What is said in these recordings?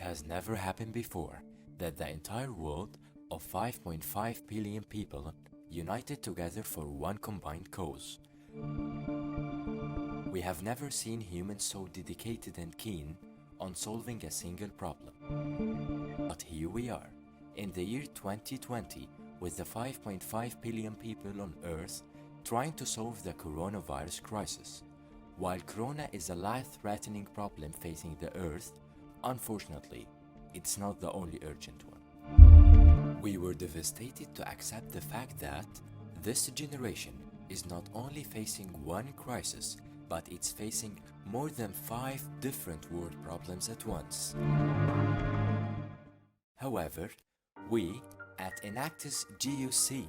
has never happened before that the entire world of 5.5 billion people united together for one combined cause. We have never seen humans so dedicated and keen on solving a single problem. But here we are, in the year 2020, with the 5.5 billion people on Earth trying to solve the coronavirus crisis. While corona is a life-threatening problem facing the Earth, unfortunately, it's not the only urgent one. We were devastated to accept the fact that this generation is not only facing one crisis, but it's facing more than 5 different world problems at once. However, we at Enactus GUC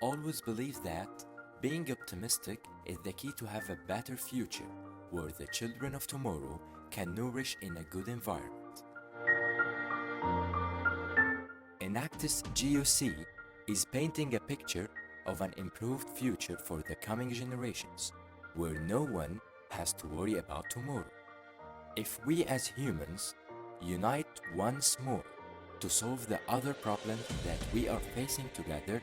always believe that being optimistic is the key to have a better future where the children of tomorrow can nourish in a good environment. Enactus GUC is painting a picture of an improved future for the coming generations, where no one has to worry about tomorrow. If we as humans unite once more to solve the other problems that we are facing together,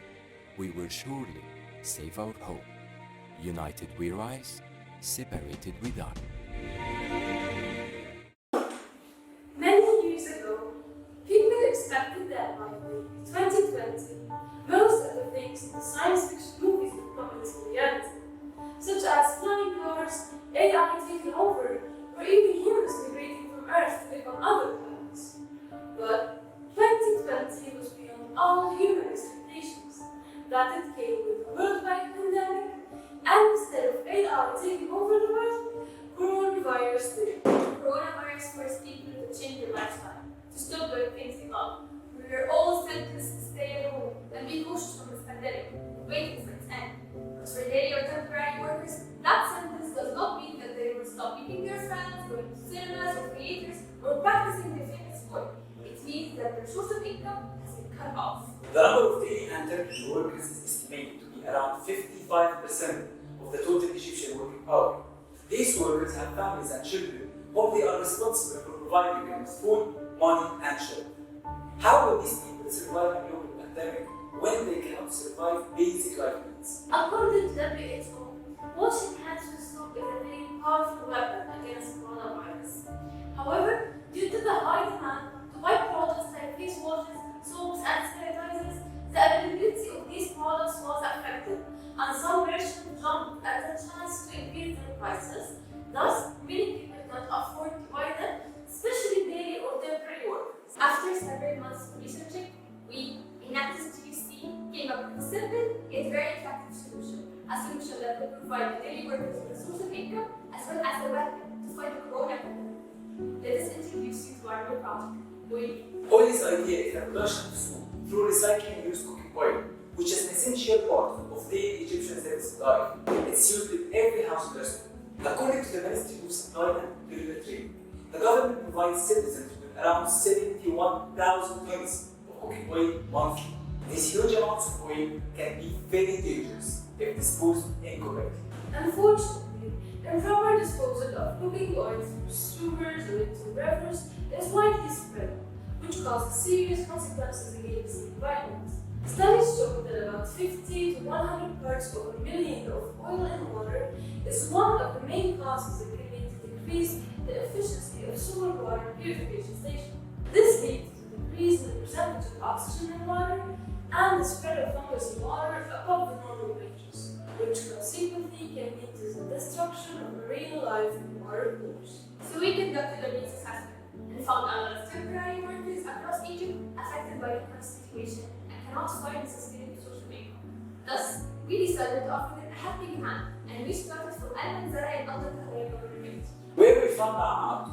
we will surely save our home. United we rise, separated we die. Many years ago, people expected that by 2020, most of the things in the science fiction movies would come into reality, such as flying cars, AI taking over, or even humans migrating from Earth to live on other planets. But 2020 was beyond all human expectations, that it came with a worldwide pandemic, and instead of AI taking over the world, coronavirus did. Coronavirus forced people to change their lifestyle, to stop doing things they love. We were all sentenced to stay at home and be cautious from this pandemic, waiting for its end. But for daily or temporary workers, that sentence does not mean that they will stop meeting their friends, going to cinemas or theaters, or practicing their favorite sport. It means that their source of income has been cut off. The number of daily and temporary workers is estimated to be around 55% of the total Egyptian working power. These workers have families and children whom they are responsible for providing them with food, money, and shelter. How will these people survive a global pandemic when they cannot survive basic life needs? According to WHO, washing hands with soap is a very powerful weapon against coronavirus. However, due to the high demand to buy products like face washes, soaps, and sanitizers, the availability of these products was affected, and some merchants jumped at the chance to increase their prices. Thus, many people cannot afford to buy them, especially daily or temporary workers. After several months of researching, we, Enactus GUC, came up with a simple yet very effective solution. A solution that will provide the daily workers with a source of income as well as a weapon to fight the corona pandemic. Let us introduce you to our new project, Oil. Oil's idea is the production of food through recycling used cooking oil, which is an essential part of daily Egyptian citizens' life. It's used in every household restaurant. According to the Ministry of Supply and Rural Trade, the government provides citizens with around 71,000 tons of cooking oil monthly. These huge amounts of oil can be very dangerous if disposed incorrectly. Unfortunately, improper disposal of cooking oil through sewers or into rivers is widely spread, which causes serious consequences against the environment. Studies show that about 50 to 100 parts per million of oil in water is one of the main causes that can lead to decrease the efficiency of sewer water purification stations. This leads to decrease in the percentage of oxygen in water and the spread of fungus in water above the normal ranges, which consequently can lead to the destruction of marine life in water pools. So we conducted a needs assessment and found a lot of temporary workers across Egypt affected by the current situation and cannot find a sustainable source of income. Thus, we decided to offer them a helping hand, and we started from Al-Manzara in Al government. Where we found out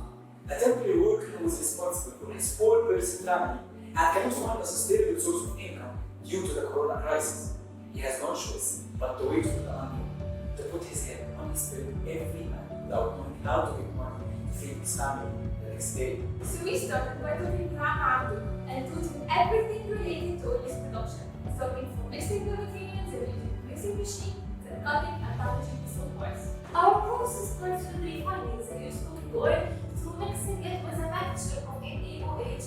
a temporary worker who is responsible for his 4-person family and cannot find a sustainable source of income due to the corona crisis. He has no choice but to wait for the unknown, to put his head on his pillow every night without knowing how to get money to feed his family the next day. So we started by cooking Quran and doing everything related to oil production, starting from mixing the materials and using the mixing machine, then cutting and packaging the soap oils. Our process starts with refining the used cooking oil through mixing it with a mixture of NaOH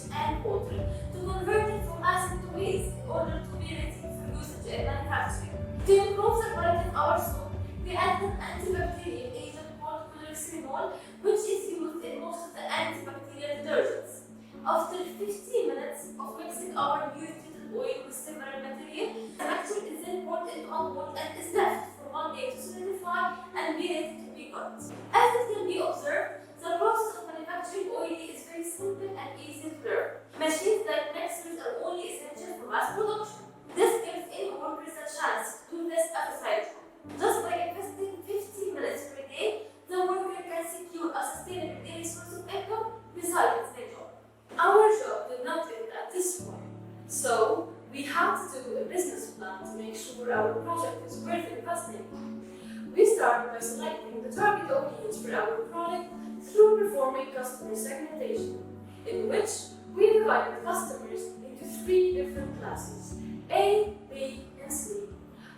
wastewater to convert it from acid to waste in order to be ready for usage in manufacturing. To improve the quality of our soap, we added an antibacterial agent called chlorhexidine, which is used in most of the antibacterial detergents. After 15 minutes of mixing our new treated oil with similar material, the mixture is then poured into a mold and is left for 1 day to solidify and be ready to be cut. As it can be observed, the process of manufacturing oil is very simple and easy to learn. Machines like mixers are only essential for mass production. This gives any workers a chance to do this at a side job. Just by investing 15 minutes per day, the worker can secure a sustainable daily source of income besides his main job. Our job did not end at this point, so we had to do a business plan to make sure our project is worth investing in. We started by selecting the target audience for our product through performing customer segmentation, in which we divided customers into 3 different classes: A, B, and C.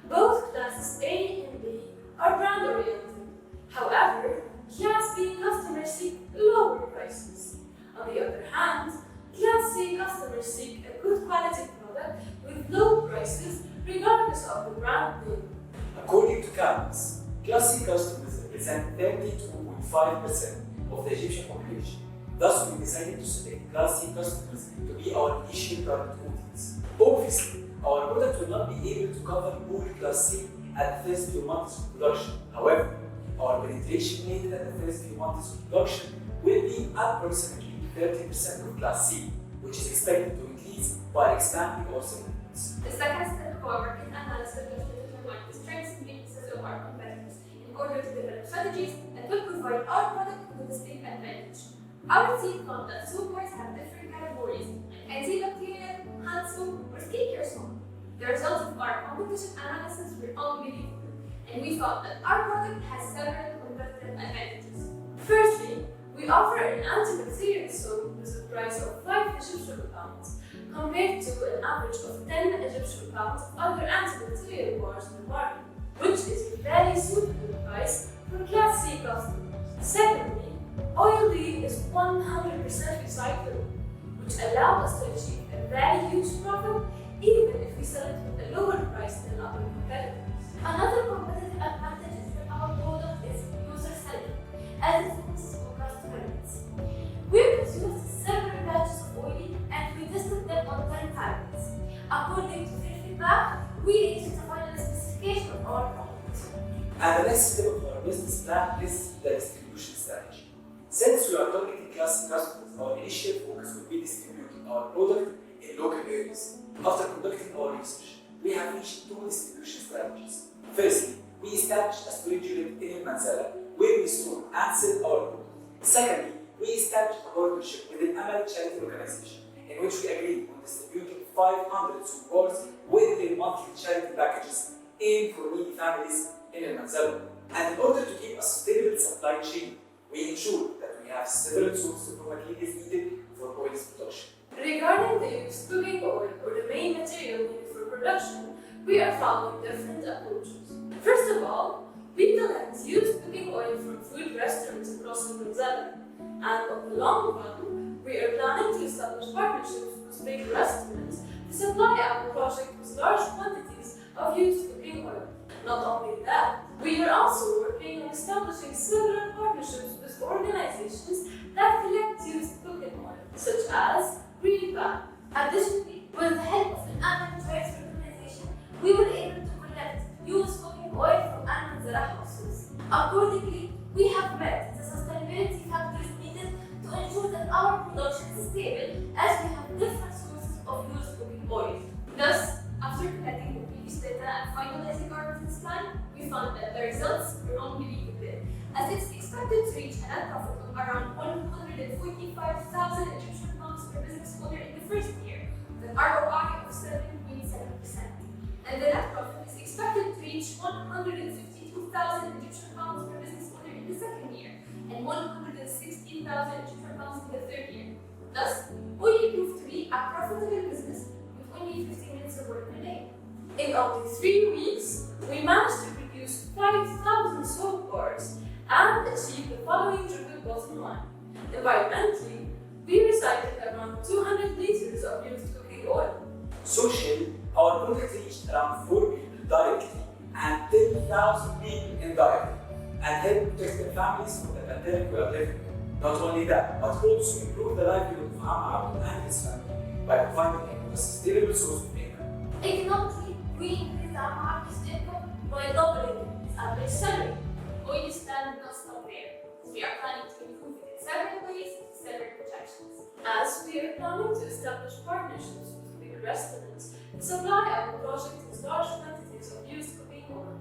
Both classes A and B are brand oriented. However, Class B customers seek lower prices. On the other hand, Class C customers seek a good quality product with low prices regardless of the brand name. According to Canvas, Class C customers represent 32.5% of the Egyptian population. Thus, we decided to select Class C customers to be our initial target audience. Obviously, our product will not be able to cover all Class C at the first few months of production. However, our penetration rate at the first few months of production will be approximately 30% of Class C, which is expected to increase by expanding our segments. The second step of our market analysis was to determine the strengths and weaknesses of our competitors in order to develop strategies that will provide our product with a distinct advantage. Our team found that soap bars have different categories, like antibacterial, hand soap, or skincare soap. The results of our competition analysis were unbelievable, and we found that our product has several competitive advantages. Firstly, we offer an antibacterial soap with a price of 5 Egyptian pounds, compared to an average of 10 Egyptian pounds of other antibacterial bars in the market, which is a very suitable price for Class C customers. Secondly, Oil D is 100% recyclable, which allows us to achieve a very huge profit even if we sell it at a lower price than other competitors. Another competitive advantage for our product is user-centric, as it focuses on customer needs. We produced several batches of oil and we tested them on 10 targets. According to their feedback, we reached the final specification of our product. And the next step of our business plan is the distribution strategy. Since we are targeting Class C customers, our initial focus will be distributing our product in local areas. After conducting our research, we have reached 2 distribution strategies. Firstly, we established a storage unit in Manzala where we store and sell our product. Secondly, we established a partnership with an Amal charity organization in which we agreed on distributing 500 soap bars with their monthly charity packages aimed for needy families in Manzala. And in order to keep a sustainable supply chain, we ensure that we have several sources of raw materials needed for oil's production. Regarding the used cooking oil, or the main material needed for production, we are following different approaches. First of all, we collect used cooking oil from food restaurants across Venezuela, and on the long run, we are planning to establish partnerships with big restaurants to supply our project with large quantities of used cooking oil. Not only that, we are also working on establishing several partnerships with organizations that collect used cooking oil, such as Green Pan. Additionally, with the help of an Amal charity organization, we were able to collect used cooking oil from Al-Manzara houses. Accordingly, we have met the sustainability factors needed to ensure that our production is stable, as we have different sources of used cooking oil. Thus, after collecting the previous data and finalizing our business plan, we found that the results were unbelievable, as it's expected to reach a net profit of around 145,000 Egyptian pounds per business owner in the first year, with an ROI of 7.7%. And the net profit is expected to reach 152,000 Egyptian pounds per business owner in the second year, and 116,000 Egyptian pounds in the third year. Thus, oil proved to be a profitable business with only 15 minutes of work per day. In only 3 weeks, we managed to produce 5,000 soap bars and achieve the following triple bottom line. Environmentally, we recycled around around 200 liters of used cooking oil. Socially, our product reached around 4 people directly and 10,000 people indirectly, and helped protect their families from the pandemic we are living in. Not only that, but also improve the livelihood of Amr and his family by providing him with a sustainable source of income. Economically, we increased our market's income by doubling his average salary. Oil standard not stop there. We are planning to improve it in several ways with several projections. As we are planning to establish partnerships with big restaurants to supply our project with large quantities of used cooking oil.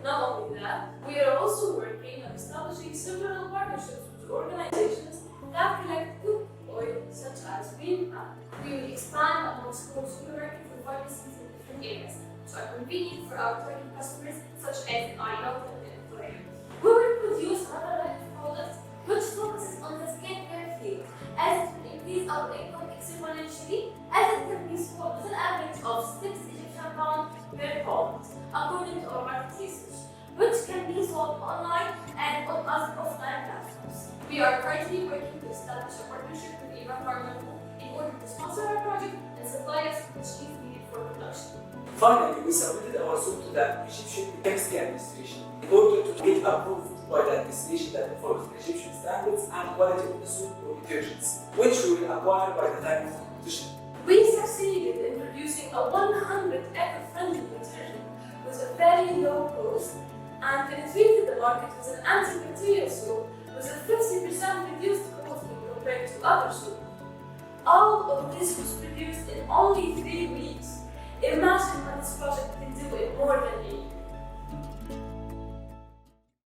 Not only that, we are also working on establishing several partnerships with organizations that collect cooked oil, such as Green Plan. We will expand among small supermarkets and pharmacies in different areas, which are convenient for our target customers, such as IO and employer. We will produce another line of products which focuses on the skincare field, as it will increase our income exponentially, as it can be sold with an average of 6 Egyptian pounds per product, according to our market research, which can be sold online and on other offline platforms. We are currently working to establish a partnership with Eva Pharma in order to sponsor our project and supply us with machines needed for production. Finally, we submitted our suit to the Egyptian Chemistry Administration in order to get approved by the administration that follows the Egyptian standards and quality of the soup or detergents, which we will acquire by the time of the competition. We succeeded in producing a 100 eco-friendly detergent with a very low cost and penetrated the market with an antibacterial soap with a 50% reduced costing compared to other soap. All of this was produced in only 3 weeks. Imagine what this project can do in more than a year.